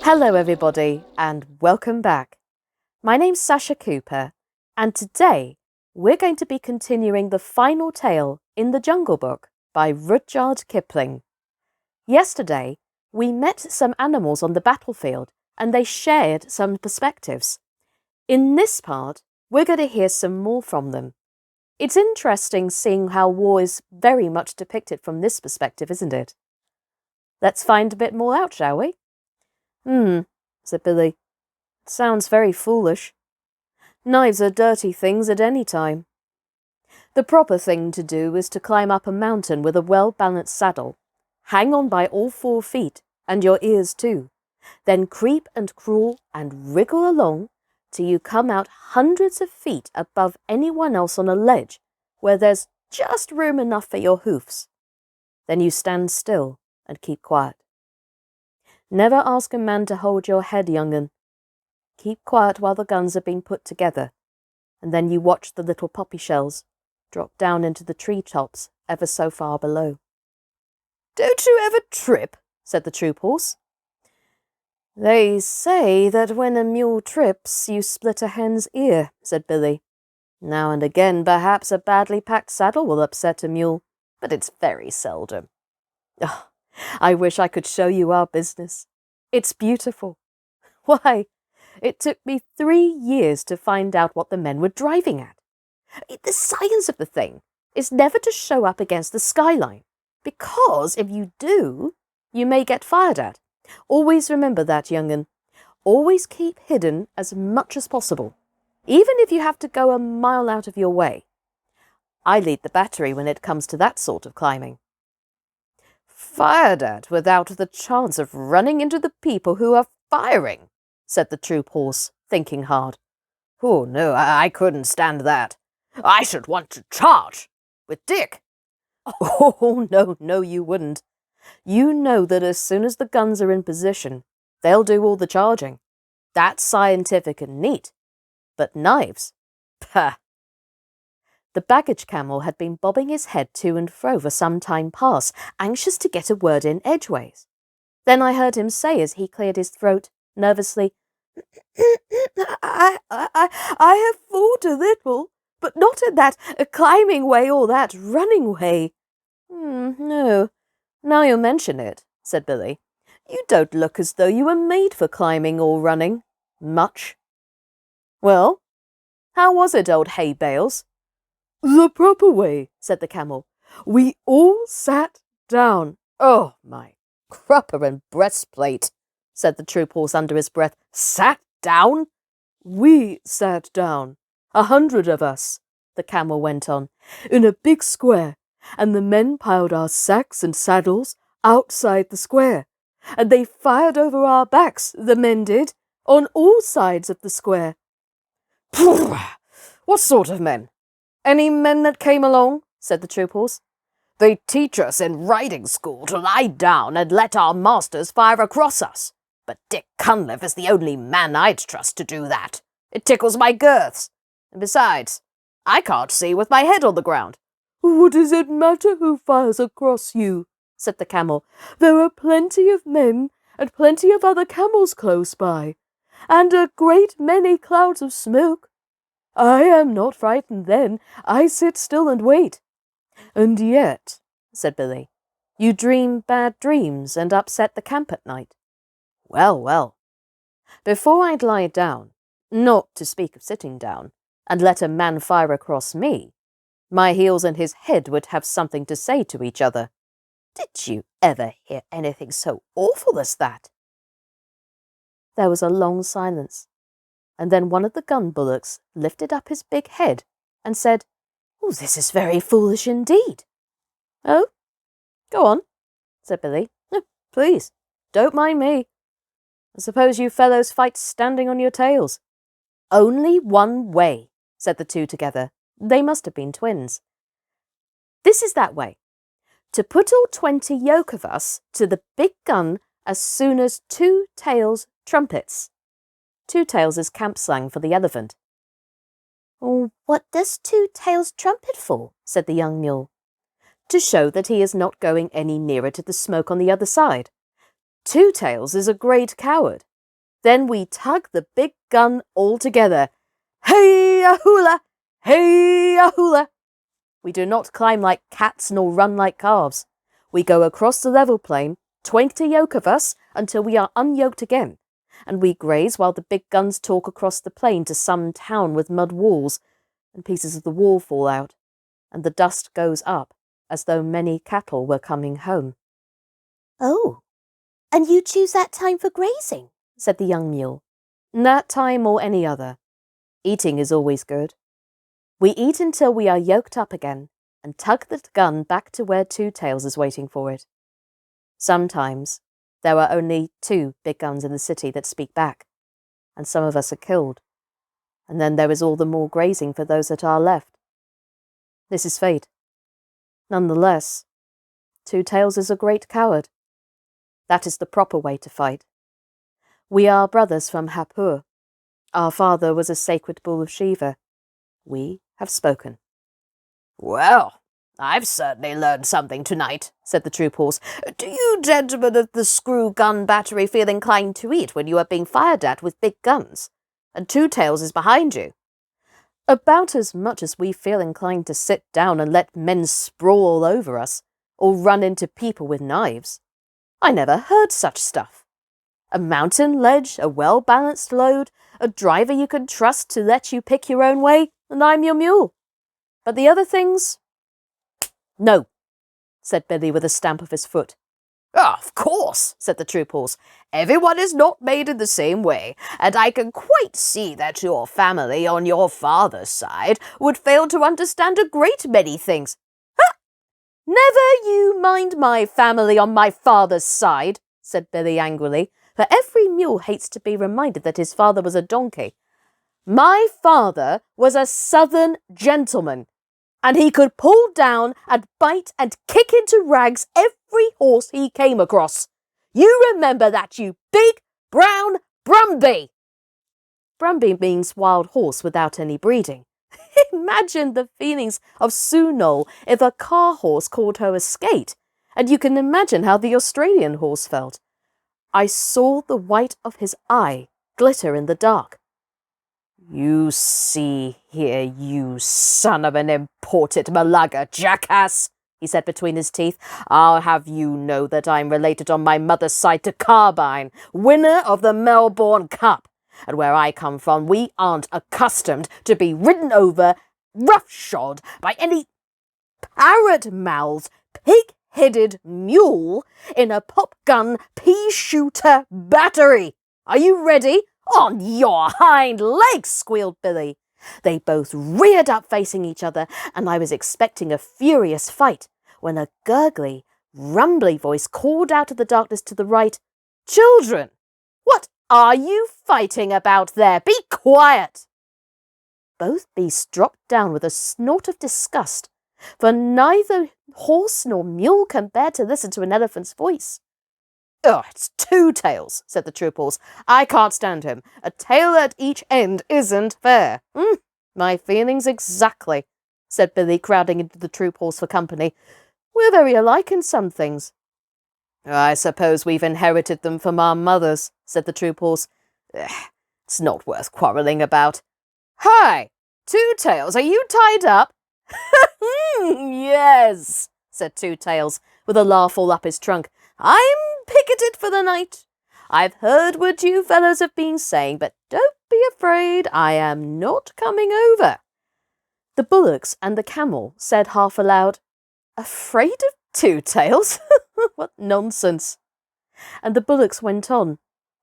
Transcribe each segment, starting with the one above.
Hello everybody and welcome back. My name's Sascha Cooper and today we're going to be continuing the final tale in the Jungle Book by Rudyard Kipling. Yesterday we met some animals on the battlefield and they shared some perspectives. In this part we're going to hear some more from them. It's interesting seeing how war is very much depicted from this perspective, isn't it? Let's find a bit more out, shall we? Said Billy. Sounds very foolish. Knives are dirty things at any time. The proper thing to do is to climb up a mountain with a well-balanced saddle, hang on by all 4 feet, and your ears too, then creep and crawl and wriggle along till you come out hundreds of feet above anyone else on a ledge where there's just room enough for your hoofs. Then you stand still and keep quiet. Never ask a man to hold your head, young'un. Keep quiet while the guns are being put together, and then you watch the little poppy shells drop down into the treetops ever so far below. Don't you ever trip? Said the troop horse. They say that when a mule trips, you split a hen's ear, said Billy. Now and again, perhaps a badly packed saddle will upset a mule, but it's very seldom. Oh, I wish I could show you our business. It's beautiful. Why, it took me 3 years to find out what the men were driving at. The science of the thing is never to show up against the skyline, because if you do, you may get fired at. Always remember that, young'un. Always keep hidden as much as possible, even if you have to go a mile out of your way. I lead the battery when it comes to that sort of climbing. Fired at without the chance of running into the people who are firing, said the troop horse, thinking hard. Oh, no, I couldn't stand that. I should want to charge with Dick. Oh, no, you wouldn't. You know that as soon as the guns are in position, they'll do all the charging. That's scientific and neat. But knives? Pah! The baggage camel had been bobbing his head to and fro for some time past, anxious to get a word in edgeways. Then I heard him say as he cleared his throat, nervously, I have fought a little, but not in that climbing way or that running way. No, now you mention it, said Billy. You don't look as though you were made for climbing or running. Much. Well, how was it, old hay bales? The proper way, said the camel. We all sat down. Oh, my crupper and breastplate, said the troop horse under his breath. Sat down? We sat down, 100 of us, the camel went on, in a big square, and the men piled our sacks and saddles outside the square, and they fired over our backs, the men did, on all sides of the square. What sort of men? Any men that came along, said the troop horse. They teach us in riding school to lie down and let our masters fire across us. But Dick Cunliffe is the only man I'd trust to do that. It tickles my girths. And besides, I can't see with my head on the ground. What does it matter who fires across you? Said the camel. There are plenty of men and plenty of other camels close by, and a great many clouds of smoke. I am not frightened then. I sit still and wait. And yet, said Billy, you dream bad dreams and upset the camp at night. Well, before I'd lie down, not to speak of sitting down, and let a man fire across me, my heels and his head would have something to say to each other. Did you ever hear anything so awful as that? There was a long silence, and then one of the gun bullocks lifted up his big head and said, Oh, this is very foolish indeed. Oh, go on, said Billy. Please, don't mind me. I suppose you fellows fight standing on your tails. Only one way, said the two together. They must have been twins. This is that way. To put all 20 yoke of us to the big gun as soon as Two Tails trumpets. Two Tails is camp slang for the elephant. Oh, what does Two Tails trumpet for? Said the young mule. to show that he is not going any nearer to the smoke on the other side. Two Tails is a great coward. Then we tug the big gun all together. Hey-a-hula! Hey-a-hula! We do not climb like cats nor run like calves. We go across the level plain, 20 yoke of us, until we are unyoked again, and we graze while the big guns talk across the plain to some town with mud walls, and pieces of the wall fall out, and the dust goes up, as though many cattle were coming home. Oh, and you choose that time for grazing, said the young mule. That time or any other. Eating is always good. We eat until we are yoked up again, and tug the gun back to where Two Tails is waiting for it. Sometimes there are only 2 big guns in the city that speak back, and some of us are killed, and then there is all the more grazing for those that are left. This is fate. Nonetheless, Two Tails is a great coward. That is the proper way to fight. We are brothers from Hapur. Our father was a sacred bull of Shiva. We have spoken. Well, I've certainly learned something tonight, said the troop horse. Do you gentlemen of the screw gun battery feel inclined to eat when you are being fired at with big guns? And Two Tails is behind you. About as much as we feel inclined to sit down and let men sprawl all over us, or run into people with knives. I never heard such stuff. A mountain ledge, a well-balanced load, a driver you can trust to let you pick your own way, and I'm your mule. But the other things? No, said Billy with a stamp of his foot. Of course, said the troop horse. Everyone is not made in the same way, and I can quite see that your family on your father's side would fail to understand a great many things. Ha! Never you mind my family on my father's side, said Billy angrily, for every mule hates to be reminded that his father was a donkey. My father was a southern gentleman, and he could pull down and bite and kick into rags every horse he came across. You remember that, you big, brown Brumby. Brumby means wild horse without any breeding. Imagine the feelings of Sue Noel if a car horse called her a skate, and you can imagine how the Australian horse felt. I saw the white of his eye glitter in the dark. You see here, you son of an imported Malaga jackass, he said between his teeth. I'll have you know that I'm related on my mother's side to Carbine, winner of the Melbourne Cup. And where I come from, we aren't accustomed to be ridden over, roughshod by any parrot-mouthed, pig-headed mule in a pop-gun pea-shooter battery. Are you ready? On your hind legs, squealed Billy. They both reared up facing each other, and I was expecting a furious fight when a gurgly, rumbly voice called out of the darkness to the right, "Children, what are you fighting about there? Be quiet!" Both beasts dropped down with a snort of disgust, for neither horse nor mule can bear to listen to an elephant's voice. Oh, it's Two Tails, said the troop horse. I can't stand him. A tail at each end isn't fair. My feelings exactly, said Billy, crowding into the troop horse for company. We're very alike in some things. I suppose we've inherited them from our mothers, said the troop horse. It's not worth quarrelling about. Hi, Two Tails, are you tied up? Yes, said Two Tails, with a laugh all up his trunk. I'm picketed for the night. I've heard what you fellows have been saying, but don't be afraid, I am not coming over. The bullocks and the camel said half aloud, Afraid of Two Tails? What nonsense. And the bullocks went on,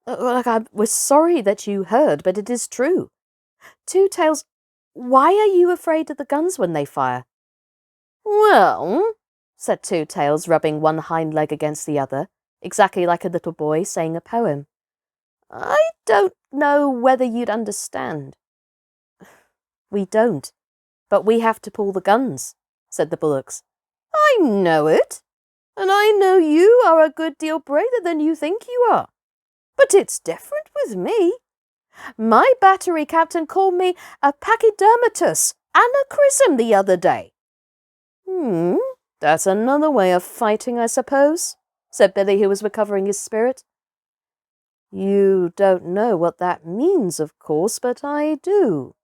We're sorry that you heard, but it is true. Two Tails, why are you afraid of the guns when they fire? Well, said Two Tails, rubbing one hind leg against the other, exactly like a little boy saying a poem. I don't know whether you'd understand. We don't, but we have to pull the guns, said the bullocks. I know it, and I know you are a good deal braver than you think you are. But it's different with me. My battery captain called me a pachydermatous anachrism the other day. That's another way of fighting, I suppose, said Billy, who was recovering his spirit. You don't know what that means, of course, but I do.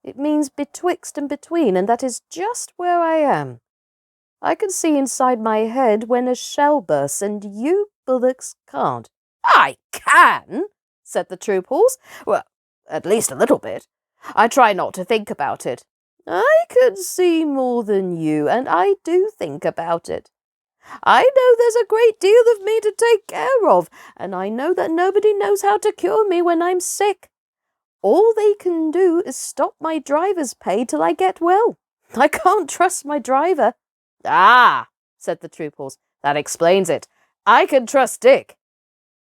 It means betwixt and between, and that is just where I am. I can see inside my head when a shell bursts, and you bullocks can't. I can, said the troop horse. Well, at least a little bit. I try not to think about it. I can see more than you, and I do think about it. I know there's a great deal of me to take care of, and I know that nobody knows how to cure me when I'm sick. All they can do is stop my driver's pay till I get well. I can't trust my driver. Ah, said the troop horse, that explains it. I can trust Dick.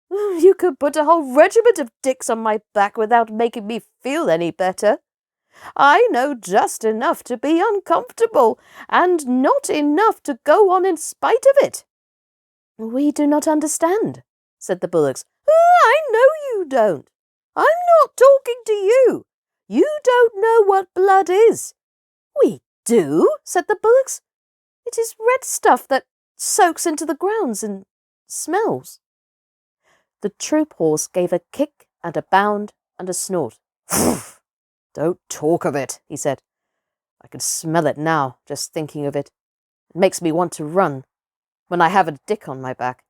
You could put a whole regiment of Dicks on my back without making me feel any better. I know just enough to be uncomfortable, and not enough to go on in spite of it. We do not understand, said the bullocks. I know you don't. I'm not talking to you. You don't know what blood is. We do, said the bullocks. It is red stuff that soaks into the grounds and smells. The troop horse gave a kick and a bound and a snort. Don't talk of it, he said. I can smell it now, just thinking of it. It makes me want to run, when I have a Dick on my back.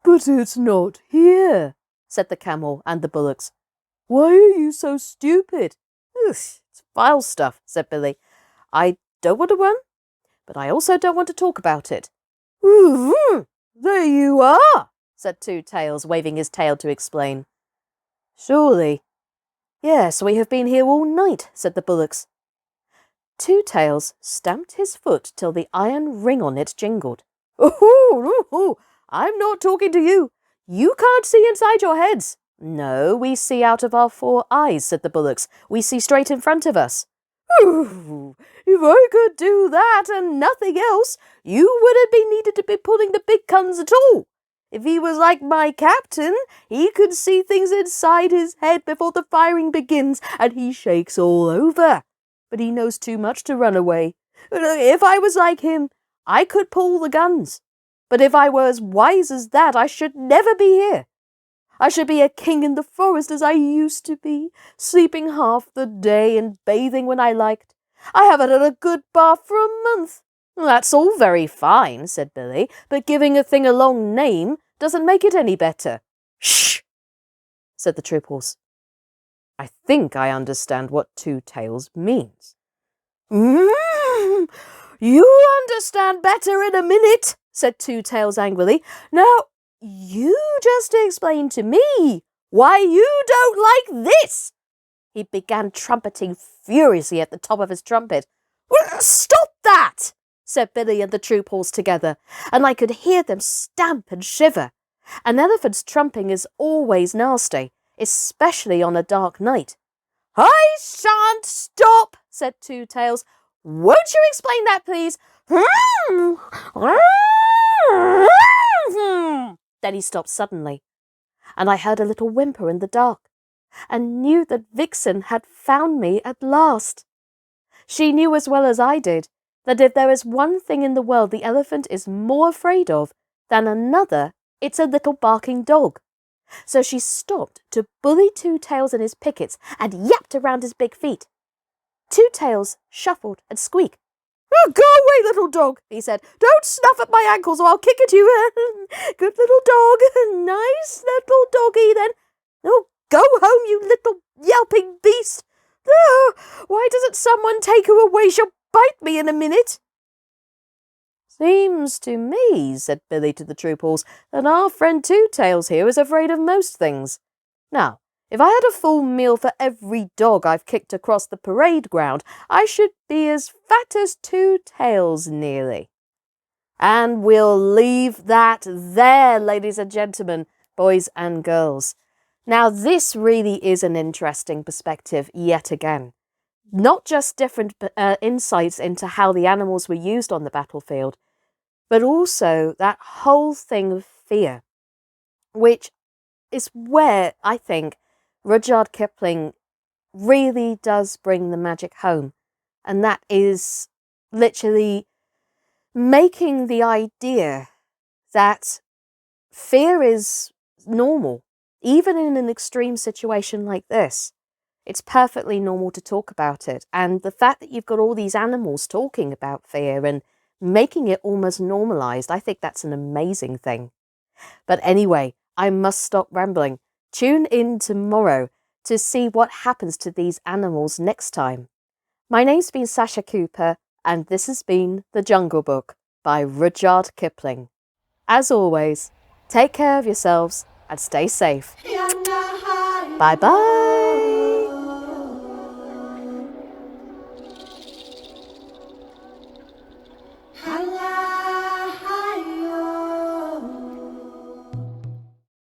But it's not here, said the camel and the bullocks. Why are you so stupid? It's vile stuff, said Billy. I don't want to run, but I also don't want to talk about it. There you are, said Two Tails, waving his tail to explain. Surely. Yes, we have been here all night, said the bullocks. Two Tails stamped his foot till the iron ring on it jingled. Oh, I'm not talking to you. You can't see inside your heads. No, we see out of our 4 eyes, said the bullocks. We see straight in front of us. If I could do that and nothing else, you wouldn't be needed to be pulling the big guns at all. If he was like my captain, he could see things inside his head before the firing begins, and he shakes all over. But he knows too much to run away. If I was like him, I could pull the guns. But if I were as wise as that, I should never be here. I should be a king in the forest as I used to be, sleeping half the day and bathing when I liked. I haven't had a good bath for a month. That's all very fine, said Billy, but giving a thing a long name doesn't make it any better. Shh, said the troop horse. I think I understand what Two Tails means. You understand better in a minute, said Two Tails angrily. Now, you just explain to me why you don't like this. He began trumpeting furiously at the top of his trumpet. Stop that, said Billy and the troop horse together, and I could hear them stamp and shiver. An elephant's trumping is always nasty, especially on a dark night. I shan't stop, said Two Tails. Won't you explain that, please? Then he stopped suddenly, and I heard a little whimper in the dark, and knew that Vixen had found me at last. She knew as well as I did that if there is one thing in the world the elephant is more afraid of than another, it's a little barking dog. So she stopped to bully Two Tails and his pickets and yapped around his big feet. Two Tails shuffled and squeaked. Oh, go away, little dog, he said. Don't snuff at my ankles or I'll kick at you. Good little dog. Nice little doggy, then. Oh, go home, you little yelping beast. Oh, why doesn't someone take her away? She'll bite me in a minute. Seems to me, said Billy to the troop horse, that our friend Two Tails here is afraid of most things. Now, if I had a full meal for every dog I've kicked across the parade ground, I should be as fat as Two Tails nearly. And we'll leave that there, ladies and gentlemen, boys and girls. Now, this really is an interesting perspective yet again. Not just different insights into how the animals were used on the battlefield, but also that whole thing of fear, which is where I think Rudyard Kipling really does bring the magic home. And that is literally making the idea that fear is normal, even in an extreme situation like this. It's perfectly normal to talk about it. And the fact that you've got all these animals talking about fear and making it almost normalized, I think that's an amazing thing. But anyway, I must stop rambling. Tune in tomorrow to see what happens to these animals next time. My name's been Sascha Cooper, and this has been The Jungle Book by Rudyard Kipling. As always, take care of yourselves and stay safe. Bye-bye.